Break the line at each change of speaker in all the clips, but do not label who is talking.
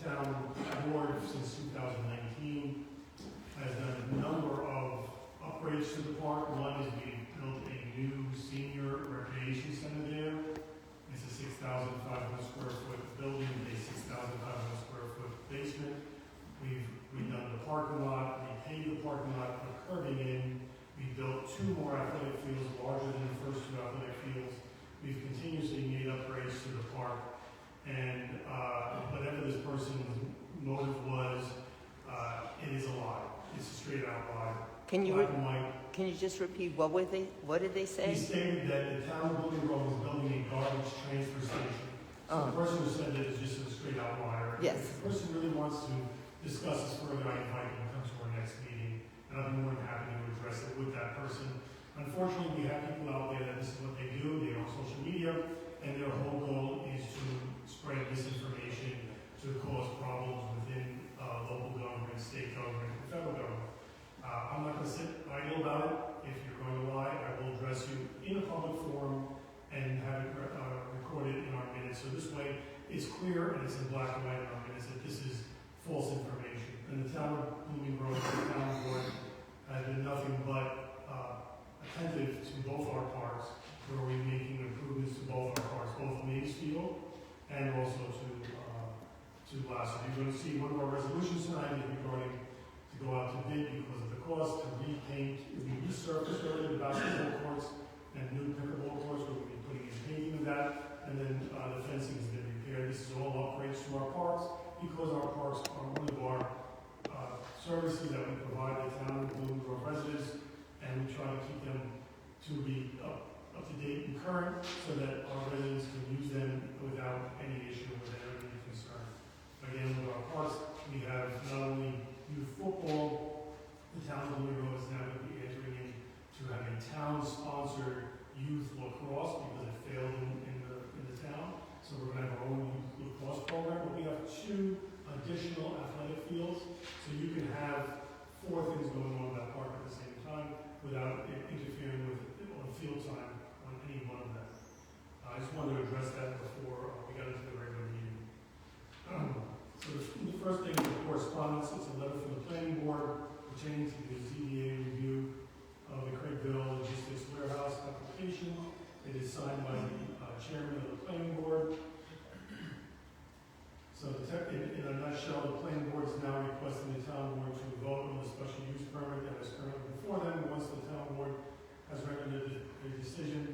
town board since 2019 has done a number of upgrades to the park. One is we built a new senior recreation center there. It's a 6,500 square foot building, a 6,500 square foot basement. We've redone the parking lot, we paved the parking lot, put curbing in. We built 2 more athletic fields larger than the first 2 athletic fields. We've continuously made upgrades to the park. And whatever this person's motive was, it is a lie. It's a straight out lie.
Can you just repeat, what did they say?
He stated that the town of Blooming Grove was building a garbage transfer station. So the person who said that is just a straight out liar.
Yes.
If the person really wants to discuss this further, I invite him to come to our next meeting, and I'll be more than happy to address it with that person. Unfortunately, we have people out there that this is what they do. They're on social media, and their whole goal is to spread misinformation to cause problems within local government, state government, and federal government. I'm not going to sit idle about it. If you're going to lie, I will address you in a public forum and have it recorded in our minutes. So this way, it's clear and it's in black and white in our minutes that this is false information. And the town of Blooming Grove, the town board, has been nothing but attentive to both our parks, where we're making improvements to both our parks, both Mansfield and also to Lasser. You're going to see one of our resolutions tonight is regarding to go out to bid because of the cost to repaint, resurface the basketball courts and new pickleball courts. We're going to be putting in painting of that, and then the fencing has been repaired. This is all upgrades to our parks because our parks are one of our services that we provide the town of Blooming Grove residents, and we try to keep them to be up to date and current so that our residents can use them without any issue, without any concern. Again, with our parks, we have not only youth football, the town of Blooming Grove is now going to be entering into having town-sponsored youth lacrosse because it failed in the town. So we're going to have our own youth lacrosse program, but we have 2 additional athletic fields, so you can have 4 things going on in that park at the same time without interfering with field time on any one of them. I just wanted to address that before we got into the regular meeting. So the first thing is the correspondence. It's a letter from the planning board pertaining to the ZBA review of the Craigville Logistics Warehouse application. It is signed by the chairman of the planning board. So in a nutshell, the planning board is now requesting the town board to vote on the special use permit that is currently before them. Once the town board has rendered a decision,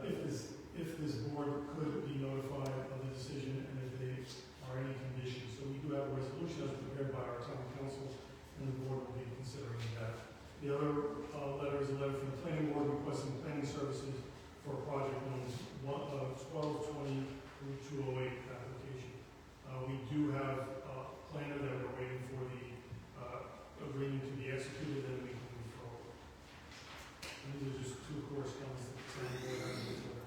if this board could be notified of the decision and if there are any conditions. So we do have a resolution that's prepared by our town council, and the board will be considering that. The other letter is a letter from the planning board requesting planning services for project known as 1220 Route 208 application. We do have a planner that we're waiting for the agreement to be executed, and we can move forward. And these are just 2 correspondence that the town board has with them.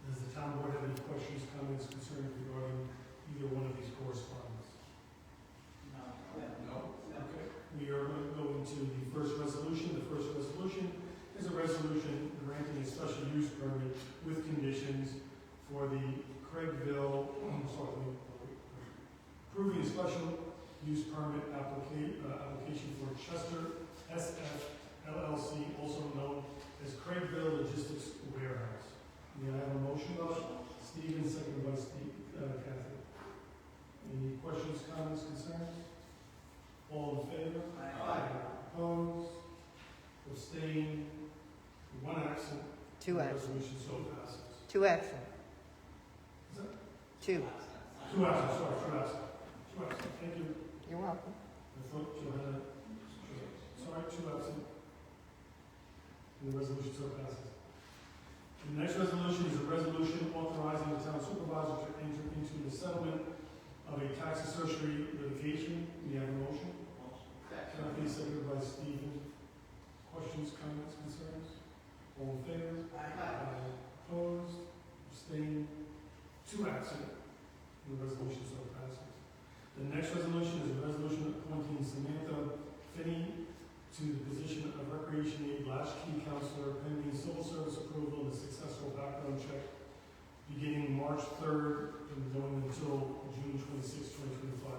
Does the town board have any questions, comments, concerns regarding either one of these correspondence? No. Okay. We are going to go into the first resolution. The first resolution is a resolution granting a special use permit with conditions for the approving a special use permit application for Chester SF LLC, also known as Craigville Logistics Warehouse. May I have a motion? Stephen, seconded by Kathy. Any questions, comments, concerns? All in favor? Aye. Opposed? Abstained? 1 absent.
2 absent.
Resolution so passes.
2 absent.
Is that?
2.
2 absent, sorry, 2 absent. 2 absent, thank you.
You're welcome.
I thought you had sorry, 2 absent. And the resolution so passes. The next resolution is a resolution authorizing the town supervisor to enter into the settlement of a tax associatory litigation. May I have a motion? Kathy, seconded by Stephen. Questions, comments, concerns? All in favor? Aye. Opposed? Abstained? 2 absent. The resolution so passes. The next resolution is a resolution appointing Samantha Finney to the position of Recreation Aid Latchkey Counselor pending civil service approval and a successful background check beginning March 3rd and going until June 26, 2025.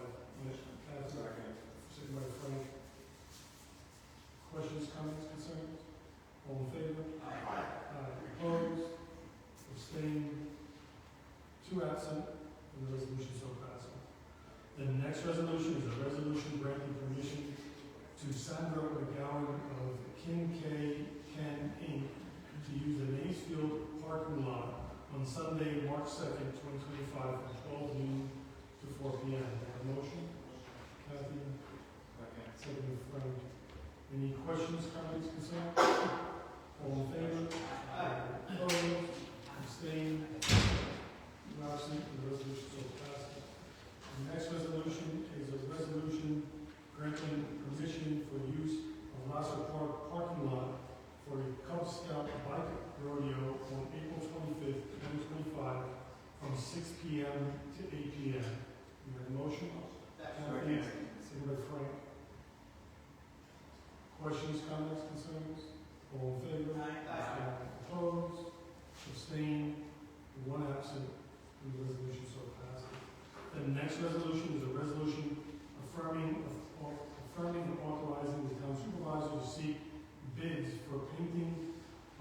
Second by Frank. Questions, comments, concerns? All in favor? Aye. Opposed? Abstained? 2 absent, and the resolution so passes. The next resolution is a resolution granting permission to Sandra McGowan of Kim K. Ken Inc. to use the Maysfield parking lot on Sunday, March 2nd, 2025, from 12 noon to 4 p.m. Have a motion? Kathy? Second, Frank. Any questions, comments, concerns? All in favor? Opposed? Abstained? 2 absent, and the resolution so passes. The next resolution is a resolution granting permission for use of Lasser Park parking lot for a Cub Scout bike rodeo on April 25th, 2025, from 6 p.m. to 8 p.m. You have a motion? Kathy, second by Frank. Questions, comments, concerns? All in favor? Opposed? Abstained? 1 absent. And the resolution so passes. The next resolution is a resolution affirming and authorizing the town supervisor to seek bids for painting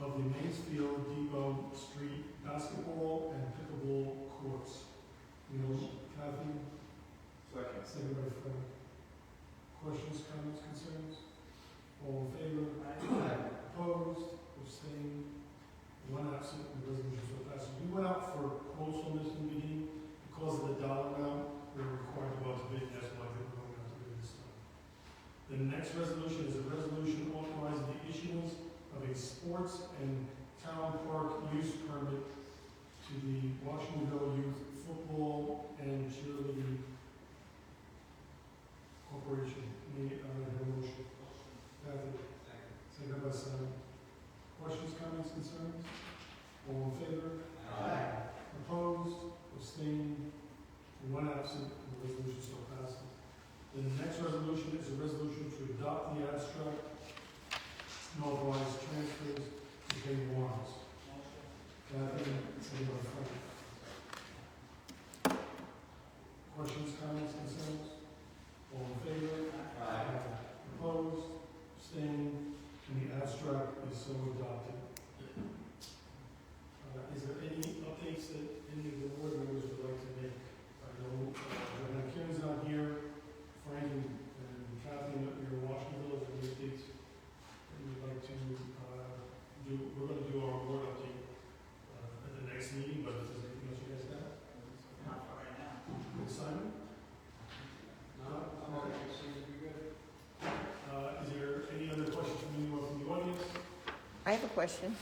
of the Mansfield Depot Street basketball and pickleball courts. Kathy? Second by Frank. Questions, comments, concerns? All in favor? Opposed? Abstained? 1 absent, and the resolution so passes. We went out for quotes on this in the beginning. Because of the dollar amount, we're required to go out to bid, and that's why we're going out to bid this time. The next resolution is a resolution authorizing the issuance of a sports and town park use permit to the Washingtonville Youth Football and Cheerleading Corporation. May I have a motion? Kathy? Second by Simon. Questions, comments, concerns? All in favor? Opposed? Abstained? 1 absent, and the resolution so passes. The next resolution is a resolution to adopt the abstract and authorize transfers to pay warrants. Kathy, second by Frank. Questions, comments, concerns? All in favor? Opposed? Abstained? And the abstract is so adopted. Is there any updates that any of the board members would like to make? I know Joanna Kim's not here. Frank and Kathy, you're in Washingtonville. Is there any updates that you'd like to do? We're going to do our board update at the next meeting, but is there anything else you guys got?
Not for right now.
Simon? No?
Okay, seems to be good.
Is there any other questions from you or from the audience?
I have a question.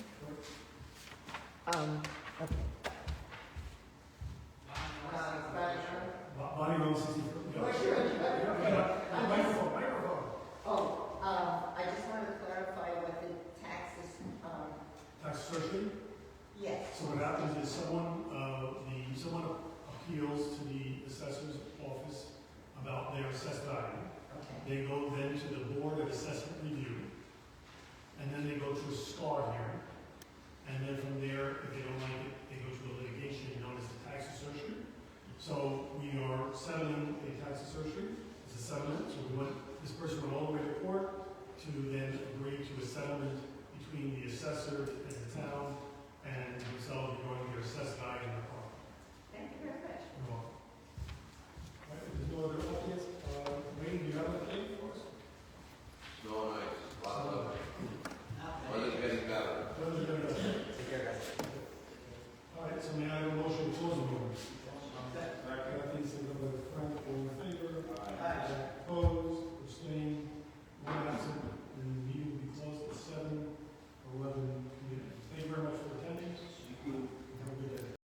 Okay.
Bonnie Rose is microphone.
I just wanted to clarify what the taxes,
Tax surgery.
yes.
So what happens is someone appeals to the assessor's office about their assessed value.
Okay.
They go then to the Board of Assessment Review, and then they go to a SCAR hearing. And then from there, if they don't like it, they go to a litigation known as the tax assertion. So we are settling a tax assertion. It's a settlement. So this person went all the way to court to then agree to a settlement between the assessor and the town and themselves regarding their assessed value in the property.
Thank you very much.
You're welcome. All right, if there's no other